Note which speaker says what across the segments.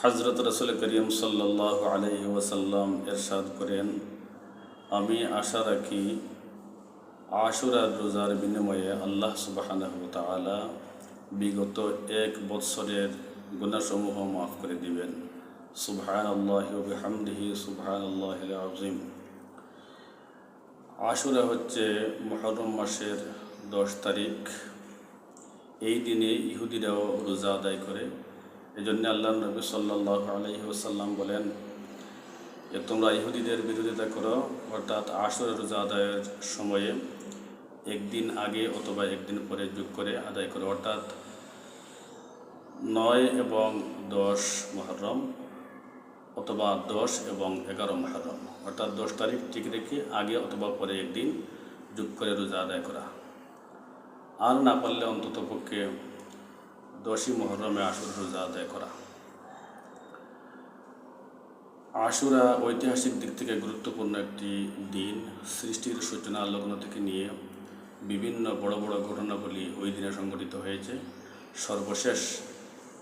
Speaker 1: হযরত রাসূল করিম সাল্লাল্লাহু আলাইহি ওয়াসাল্লাম ইরশাদ করেন, আমি আশা রাখি আশুরার রোজার বিনিময়ে আল্লাহ সুবহানাহু ওয়া তাআলা বিগত 1 বৎসরের গুনাহসমূহ মাফ করে দিবেন। সুবহানাল্লাহি ওয়া বিহামদিহি সুবহানাল্লাহিল আযীম। আশুরা হচ্ছে মুহররম মাসের 10 তারিখ। এই দিনে ইহুদিরাও রোজা আদায় করে। এজন্য আল্লাহর নবী সাল্লাল্লাহু আলাইহি ওয়াসাল্লাম বলেন যে তোমরা ইহুদিদের বিরোধিতা করো, অর্থাৎ আশুরা রোজা আদায়ের সময়ে একদিন আগে অথবা একদিন পরে যোগ করে আদায় করো, অর্থাৎ 9 এবং 10 মুহররম অথবা 10 এবং 11 মুহররম, অর্থাৎ 10 তারিখ ঠিক রেখে আগে অথবা পরে একদিন যোগ করে রোজা আদায় করা। আর না পারলে অন্তত পক্ষে 10ই মুহররমে আশুরা রোজা আদায় করা। আশুরা ঐতিহাসিক দিক থেকে গুরুত্বপূর্ণ একটি দিন। সৃষ্টির সূচনা লগ্ন থেকে নিয়ে বিভিন্ন বড় বড় ঘটনাবলী ওই দিনে সংঘটিত হয়েছে। সর্বশেষ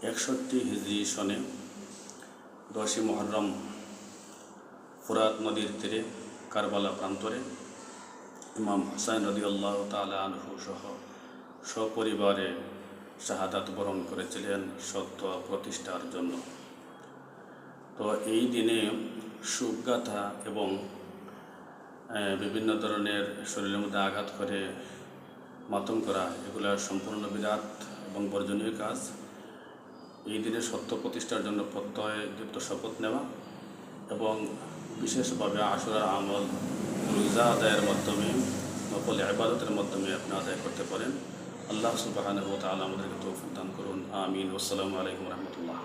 Speaker 1: 61 হিজরি সনে 10ই মুহররম ফুরাত নদীর তীরে কারবালা প্রান্তরে ইমাম হুসাইন রাদিয়াল্লাহু তাআলা আনহু সহ সপরিবারে শাহাদাত বরণ করেছিলেন সত্য প্রতিষ্ঠার জন্য। তো এই দিনে সুখগাথা এবং বিভিন্ন ধরনের শরীরের মধ্যে আঘাত করে মাতম করা, এগুলো সম্পূর্ণ বিরাট এবং বর্জনীয় কাজ। এই দিনে সত্য প্রতিষ্ঠার জন্য প্রত্যয়যুক্ত শপথ নেওয়া এবং বিশেষভাবে আশুরার আমল রোজা আদায়ের মাধ্যমে, নফল ইবাদতের মাধ্যমে আপনি আদায় করতে পারেন। আল্লাহ সুবহানাহু ওয়া তাআলা আমাদেরকে তৌফিক দান করুন। আমিন। আসসালামু আলাইকুম ওয়া রাহমাতুল্লাহ।